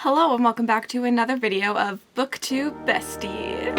Hello and welcome back to another video of Booktube Bestie.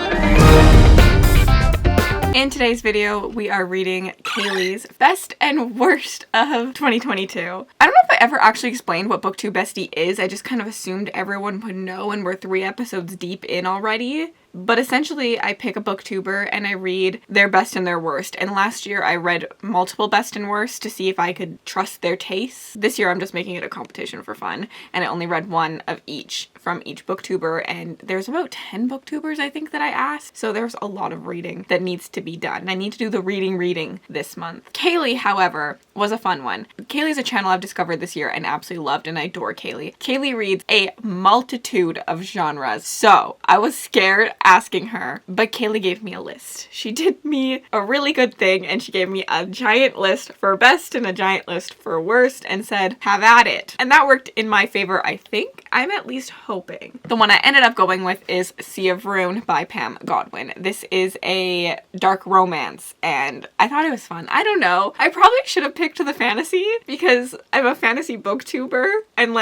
In today's video, we are reading Caileys Best and Worst of 2022. I don't know if I ever actually explained what Booktube Bestie is. I just kind of assumed everyone would know and we're 3 episodes deep in already. But essentially, I pick a booktuber and I read their best and their worst. And last year, I read multiple best and worst to see if I could trust their tastes. This year, I'm just making it a competition for fun. And I only read one of each from each booktuber. And there's about 10 booktubers, I think, that I asked. So there's a lot of reading that needs to be done. I need to do the reading this month. Cailey, however, was a fun one. Cailey's a channel I've discovered this year and absolutely loved, and I adore Cailey. Cailey reads a multitude of genres. So I was scared asking her, but Cailey gave me a list. She did me a really good thing and she gave me a giant list for best and a giant list for worst and said, have at it. And that worked in my favor, I think. I'm at least hoping. The one I ended up going with is Sea of Rune by Pam Godwin. This is a dark romance and I thought it was fun. I don't know. I probably should have picked the fantasy because I'm a fantasy booktuber and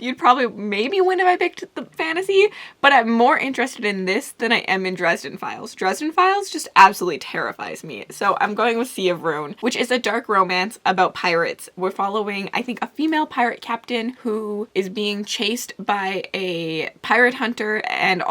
you'd probably maybe win if I picked the fantasy, but I'm more interested in this than I am in Dresden Files. Dresden Files just absolutely terrifies me. So I'm going with Sea of Rune, which is a dark romance about pirates. We're following, I think, a female pirate captain who is being chased by a pirate hunter, and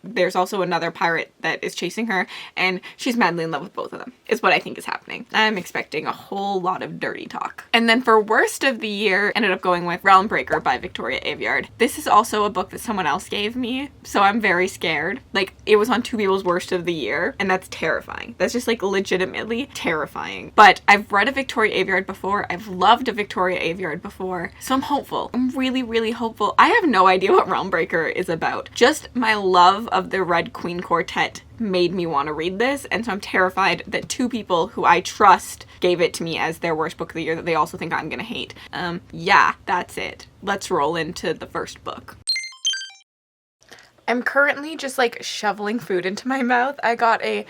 there's also another pirate that is chasing her, and she's madly in love with both of them, is what I think is happening. I'm expecting a whole lot of dirty talk. And then for worst of the year, ended up going with Realmbreaker by Victoria Aveyard. This is also a book that someone else gave me, so I'm very scared. It was on 2 people's worst of the year, and that's terrifying. That's just legitimately terrifying. But I've read a Victoria Aveyard before. I've loved a Victoria Aveyard before, so I'm hopeful. I'm really, really hopeful. I have no idea what Realmbreaker is about. Just my love of the Red Queen Quartet made me want to read this, and so I'm terrified that 2 people who I trust gave it to me as their worst book of the year that they also think I'm gonna hate. Yeah, that's it. Let's roll into the first book. I'm currently just shoveling food into my mouth. I got a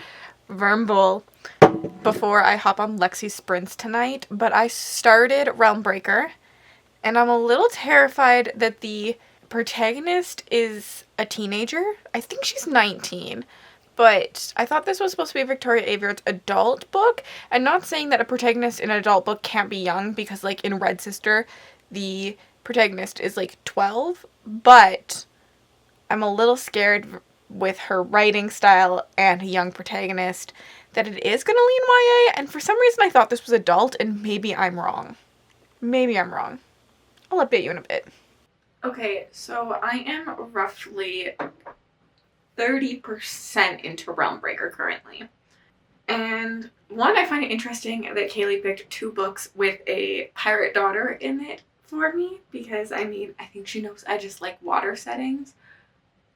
Verm bowl before I hop on Lexie sprints tonight, but I started Realmbreaker and I'm a little terrified that the protagonist is a teenager. I think she's 19. But I thought this was supposed to be Victoria Aveyard's adult book. And not saying that a protagonist in an adult book can't be young, because in Red Sister, the protagonist is 12. But I'm a little scared with her writing style and a young protagonist that it is going to lean YA. And for some reason I thought this was adult, and maybe I'm wrong. Maybe I'm wrong. I'll update you in a bit. Okay, so I am roughly 30% into Realmbreaker currently. And one, I find it interesting that Cailey picked 2 books with a pirate daughter in it for me, because I think she knows I just like water settings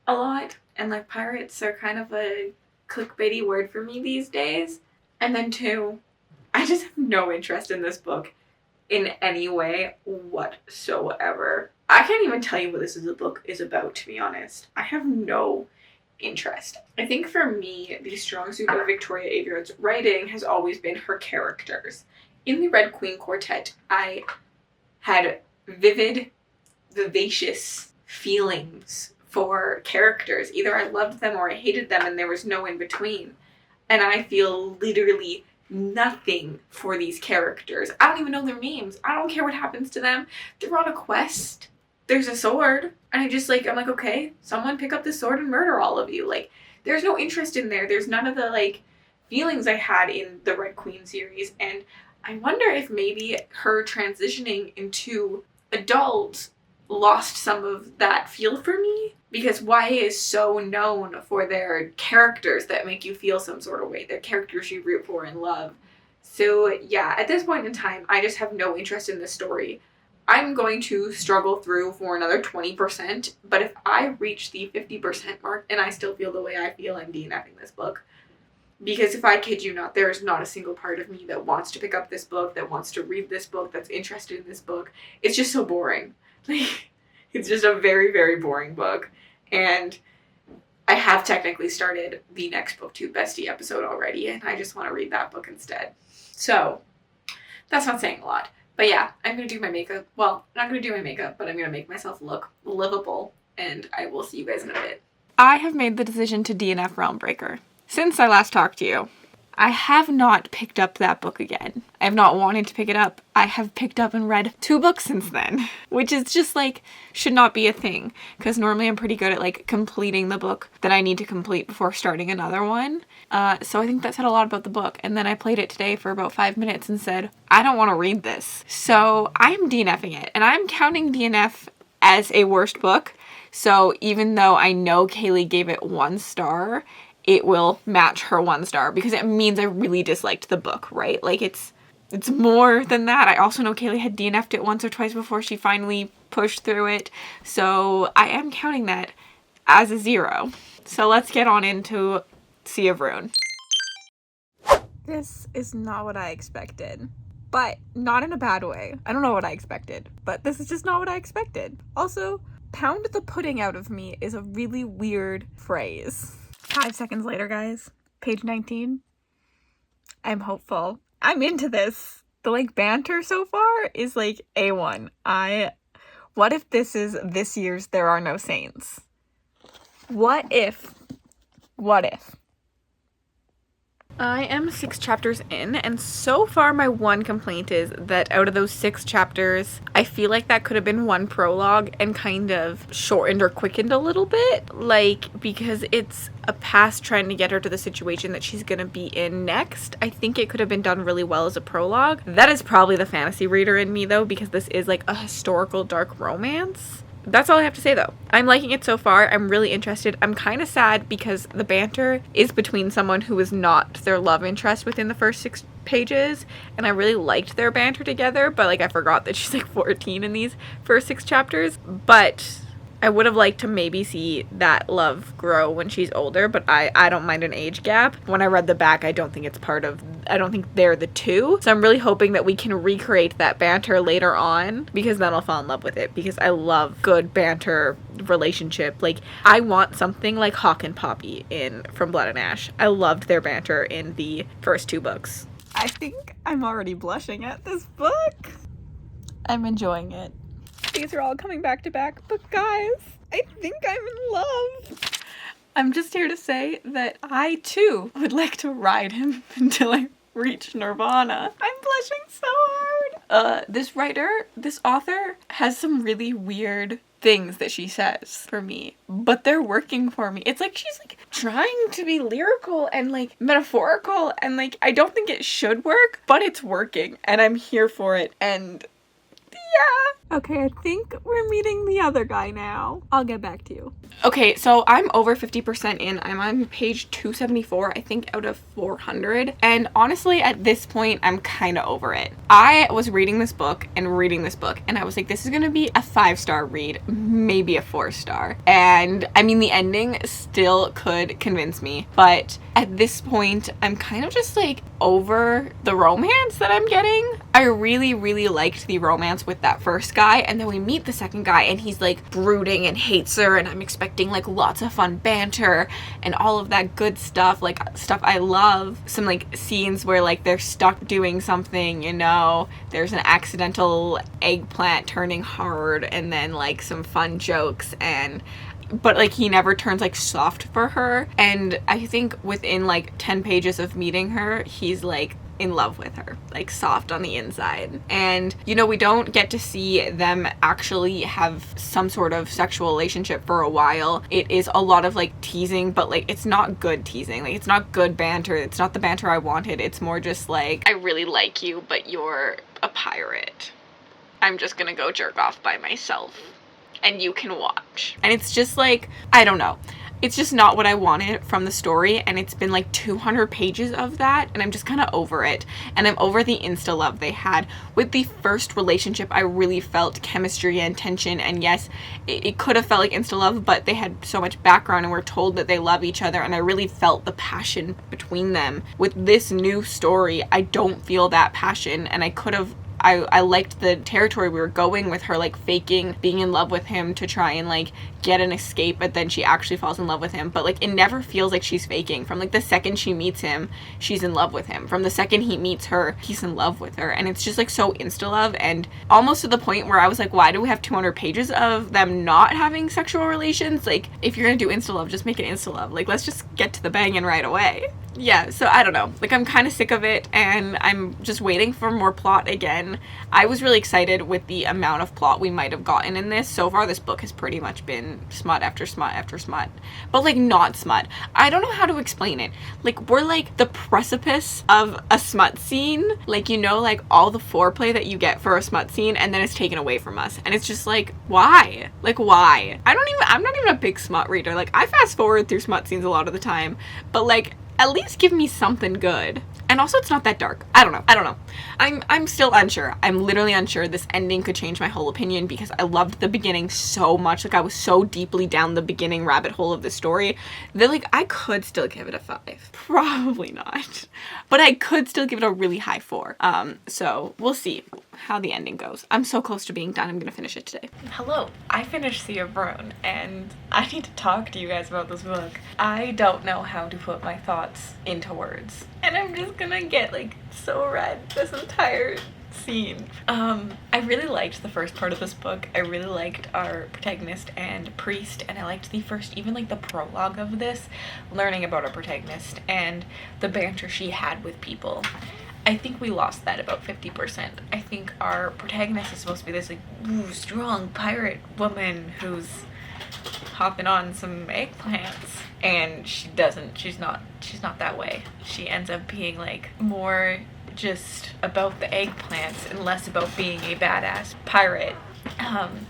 a lot, and pirates are kind of a clickbaity word for me these days. And then 2, I just have no interest in this book in any way whatsoever. I can't even tell you what this book is about, to be honest. I have no interest. I think for me, the strong suit of Victoria Aveyard's writing has always been her characters. In the Red Queen Quartet, I had vivid, vivacious feelings for characters. Either I loved them or I hated them, and there was no in between. And I feel literally nothing for these characters. I don't even know their names. I don't care what happens to them. They're on a quest. There's a sword, and I'm okay, someone pick up the sword and murder all of you. There's no interest in there. There's none of the, feelings I had in the Red Queen series, and I wonder if maybe her transitioning into adult lost some of that feel for me, because YA is so known for their characters that make you feel some sort of way, their characters you root for and love. So yeah, at this point in time, I just have no interest in this story. I'm going to struggle through for another 20%, but if I reach the 50% mark and I still feel the way I feel, I'm DNFing this book. Because if I kid you not, there is not a single part of me that wants to pick up this book, that wants to read this book, that's interested in this book. It's just so boring. It's just a very, very boring book. And I have technically started the next Booktube Bestie episode already, and I just want to read that book instead. So, that's not saying a lot. But yeah, I'm going to do my makeup. Well, I'm not going to do my makeup, but I'm going to make myself look livable and I will see you guys in a bit. I have made the decision to DNF Realm Breaker. Since I last talked to you, I have not picked up that book again. I have not wanted to pick it up. I have picked up and read 2 books since then, which is just like, should not be a thing. Because normally I'm pretty good at like completing the book that I need to complete before starting another one. So I think that said a lot about the book. And then I played it today for about 5 minutes and said, I don't want to read this. So I'm DNFing it. And I'm counting DNF as a worst book. So even though I know Caileys gave it 1 star, it will match her 1 star because it means I really disliked the book, right? Like it's more than that. I also know Caileys had DNF'd it once or twice before she finally pushed through it. So I am counting that as a 0. So let's get on into Sea of Ruin. This is not what I expected, but not in a bad way. I don't know what I expected, but this is just not what I expected. Also, pound the pudding out of me is a really weird phrase. 5 seconds later, guys. Page 19. I'm hopeful. I'm into this. The like banter so far is like A1. What if this is this year's There Are No Saints? What if? I am 6 chapters in, and so far my one complaint is that out of those 6 chapters, I feel like that could have been 1 prologue and kind of shortened or quickened a little bit, like, because it's a past trying to get her to the situation that she's gonna be in next. I think it could have been done really well as a prologue. That is probably the fantasy reader in me though, because this is like a historical dark romance. That's all I have to say though. I'm liking it so far. I'm really interested. I'm kind of sad because the banter is between someone who is not their love interest within the first 6 pages, and I really liked their banter together, but like I forgot that she's like 14 in these first 6 chapters. But I would have liked to maybe see that love grow when she's older, but I don't mind an age gap. When I read the back, I don't think they're the 2. So I'm really hoping that we can recreate that banter later on, because then I'll fall in love with it, because I love good banter relationship. Like, I want something like Hawk and Poppy in From Blood and Ash. I loved their banter in the first 2 books. I think I'm already blushing at this book. I'm enjoying it. These are all coming back to back, but guys, I think I'm in love. I'm just here to say that I too would like to ride him until I reach Nirvana. I'm blushing so hard. This author has some really weird things that she says for me, but they're working for me. It's like she's like trying to be lyrical and like metaphorical, and like I don't think it should work, but it's working and I'm here for it. And yeah. Okay, I think we're meeting the other guy now. I'll get back to you. Okay, so I'm over 50% in. I'm on page 274, I think, out of 400. And honestly, at this point, I'm kind of over it. I was reading this book, and I was like, this is gonna be a 5-star read, maybe a 4-star. And I mean, the ending still could convince me, but at this point, I'm kind of just like over the romance that I'm getting. I really, really liked the romance with that first guy, and then we meet the second guy and he's like brooding and hates her, and I'm expecting like lots of fun banter and all of that good stuff, like stuff I love. Some like scenes where like they're stuck doing something, you know, there's an accidental eggplant turning hard, and then like some fun jokes, but like he never turns like soft for her. And I think within like 10 pages of meeting her, he's like in love with her, like soft on the inside. And you know, we don't get to see them actually have some sort of sexual relationship for a while. It is a lot of like teasing, but like it's not good teasing, like it's not good banter. It's not the banter I wanted. It's more just like, I really like you, but you're a pirate. I'm just gonna go jerk off by myself and you can watch. And it's just like, I don't know. It's just not what I wanted from the story, and it's been like 200 pages of that, and I'm just kind of over it. And I'm over the insta love they had. With the first relationship, I really felt chemistry and tension, and yes, it could have felt like insta love, but they had so much background and we're told that they love each other, and I really felt the passion between them. With this new story, I don't feel that passion, and I I liked the territory we were going with her, like faking being in love with him to try and like get an escape, but then she actually falls in love with him. But like it never feels like she's faking. From like the second she meets him, she's in love with him. From the second he meets her, he's in love with her. And it's just like so insta love, and almost to the point where I was like, why do we have 200 pages of them not having sexual relations? Like, if you're gonna do insta love, just make it insta love. Like, let's just get to the banging right away. Yeah, so I don't know. Like, I'm kind of sick of it, and I'm just waiting for more plot again. I was really excited with the amount of plot we might have gotten in this. So far, this book has pretty much been smut after smut after smut. But, like, not smut. I don't know how to explain it. Like, we're, like, the precipice of a smut scene. Like, you know, like, all the foreplay that you get for a smut scene, and then it's taken away from us. And it's just, like, why? Like, why? I'm not even a big smut reader. Like, I fast forward through smut scenes a lot of the time. But, like, at least give me something good. And also, it's not that dark. I don't know. I'm still unsure. I'm literally unsure. This ending could change my whole opinion because I loved the beginning so much. Like, I was so deeply down the beginning rabbit hole of the story that, like, I could still give it a 5. Probably not. But I could still give it a really high 4. So we'll see how the ending goes. I'm so close to being done. I'm gonna finish it today. Hello. I finished Sea of Rune, and I need to talk to you guys about this book. I don't know how to put my thoughts into words. And I'm just gonna get, like, so red this entire scene. I really liked the first part of this book. I really liked our protagonist and priest, and I liked the first, even like the prologue of this, learning about our protagonist and the banter she had with people. I think we lost that about 50%. I think our protagonist is supposed to be this like strong pirate woman who's hopping on some eggplants, and she's not that way. She ends up being like more just about the eggplants and less about being a badass pirate.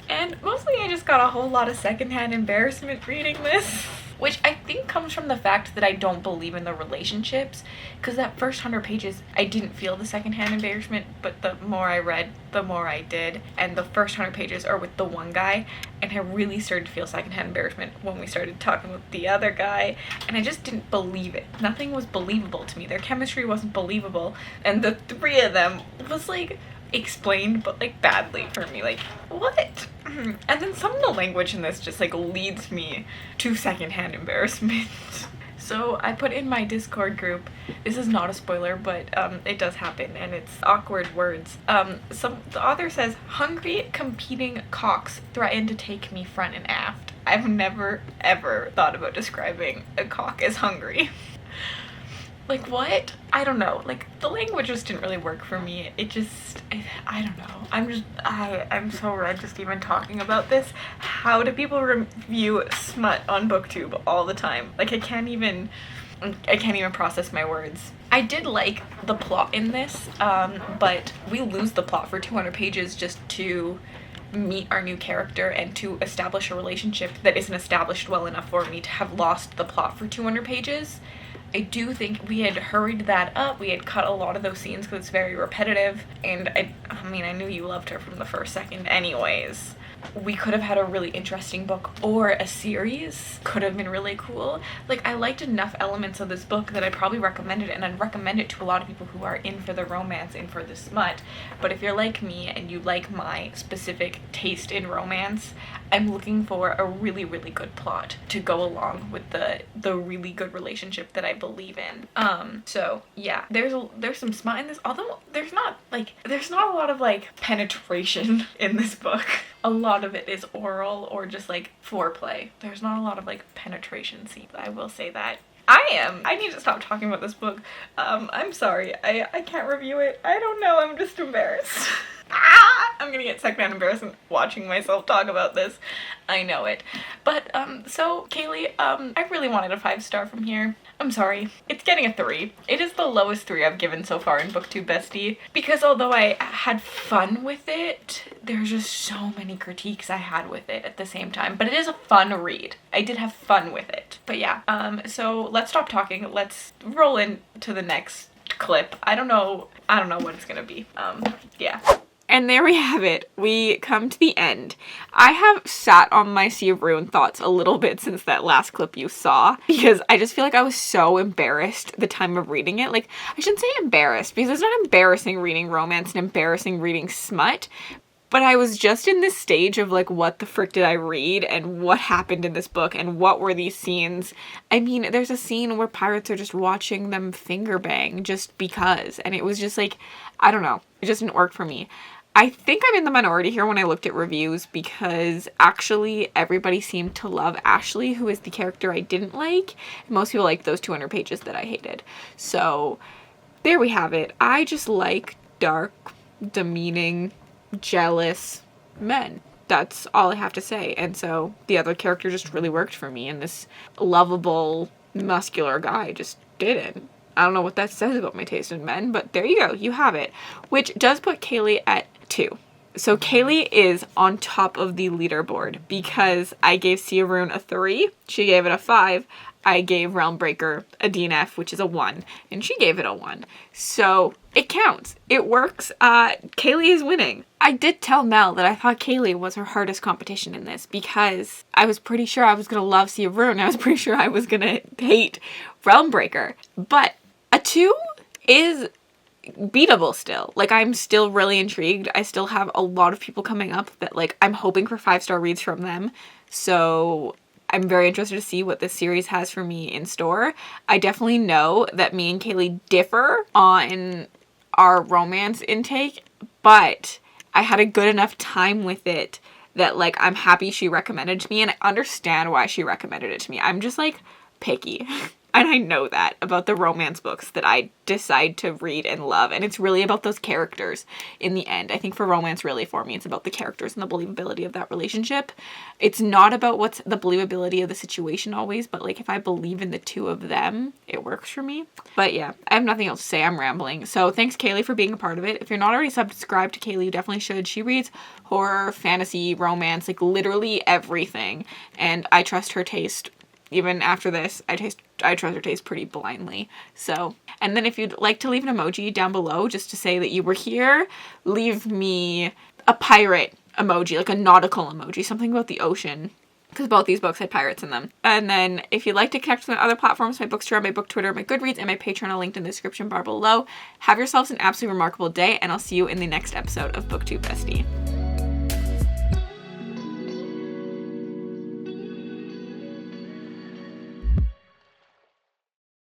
And mostly I just got a whole lot of secondhand embarrassment reading this, which I think comes from the fact that I don't believe in the relationships, because that first 100 pages I didn't feel the secondhand embarrassment, but the more I read, the more I did. And the first 100 pages are with the one guy, and I really started to feel secondhand embarrassment when we started talking with the other guy, and I just didn't believe it. Nothing was believable to me. Their chemistry wasn't believable, and the three of them was like explained but like badly for me. Like, what? And then some of the language in this just like leads me to secondhand embarrassment. So I put in my Discord group, this is not a spoiler, but it does happen, and it's awkward words. The author says, hungry competing cocks threaten to take me front and aft. I've never ever thought about describing a cock as hungry. Like, what? I don't know. Like, the language just didn't really work for me. It just, I don't know. I'm so red just even talking about this. How do people review smut on Booktube all the time? Like, I can't even process my words. I did like the plot in this, but we lose the plot for 200 pages just to meet our new character and to establish a relationship that isn't established well enough for me to have lost the plot for 200 pages. I do think we had hurried that up. We had cut a lot of those scenes because it's very repetitive, and I mean, I knew you loved her from the first second anyways. We could have had a really interesting book, or a series could have been really cool. Like, I liked enough elements of this book that I'd probably recommend it, and I'd recommend it to a lot of people who are in for the romance, in for the smut. But if you're like me and you like my specific taste in romance, I'm looking for a really, really good plot to go along with the really good relationship that I believe in. So yeah, there's some smut in this, although there's not a lot of like penetration in this book. A lot of it is oral or just like foreplay. There's not a lot of like penetration scenes, I will say that. I need to stop talking about this book. I'm sorry, I can't review it. I don't know, I'm just embarrassed. I'm gonna get secondhand embarrassment watching myself talk about this. I know it. But, so, Caileys, I really wanted a 5-star from here. I'm sorry. It's getting a 3. It is the lowest 3 I've given so far in Booktube Bestie, because although I had fun with it, there's just so many critiques I had with it at the same time. But it is a fun read. I did have fun with it. But yeah, so let's stop talking. Let's roll into the next clip. I don't know what it's gonna be. Yeah. And there we have it. We come to the end. I have sat on my Sea of Ruin thoughts a little bit since that last clip you saw, because I just feel like I was so embarrassed the time of reading it. Like, I shouldn't say embarrassed, because it's not embarrassing reading romance and embarrassing reading smut, but I was just in this stage of like, what the frick did I read and what happened in this book and what were these scenes? I mean, there's a scene where pirates are just watching them finger bang just because, and it was just like, I don't know, it just didn't work for me. I think I'm in the minority here when I looked at reviews, because actually everybody seemed to love Ashley, who is the character I didn't like. Most people liked those 200 pages that I hated. So there we have it. I just like dark, demeaning, jealous men. That's all I have to say. And so the other character just really worked for me, and this lovable, muscular guy just didn't. I don't know what that says about my taste in men, but there you go. You have it. Which does put Caileys at 2. So Caileys is on top of the leaderboard because I gave Sea of Ruin a 3. She gave it a 5. I gave Realmbreaker a DNF, which is a 1. And she gave it a 1. So it counts. It works. Caileys is winning. I did tell Mel that I thought Caileys was her hardest competition in this, because I was pretty sure I was going to love Sea of Ruin. I was pretty sure I was going to hate Realmbreaker. But a 2 is beatable still. Like, I'm still really intrigued. I still have a lot of people coming up that, like, I'm hoping for 5-star reads from them. So I'm very interested to see what this series has for me in store. I definitely know that me and Caileys differ on our romance intake, but I had a good enough time with it that, like, I'm happy she recommended it to me, and I understand why she recommended it to me. I'm just, like, picky. And I know that about the romance books that I decide to read and love. And it's really about those characters in the end. I think for romance, really, for me, it's about the characters and the believability of that relationship. It's not about what's the believability of the situation always, but, like, if I believe in the two of them, it works for me. But yeah, I have nothing else to say. I'm rambling. So thanks, Caileys, for being a part of it. If you're not already subscribed to Caileys, you definitely should. She reads horror, fantasy, romance, like literally everything. And I trust her taste. Even after this, I trust her taste pretty blindly. So, and then if you'd like to leave an emoji down below just to say that you were here, leave me a pirate emoji, like a nautical emoji, something about the ocean, because both these books had pirates in them. And then if you'd like to connect with my other platforms, my Bookstore, my Book Twitter, my Goodreads, and my Patreon are linked in the description bar below. Have yourselves an absolutely remarkable day, and I'll see you in the next episode of Booktube Bestie.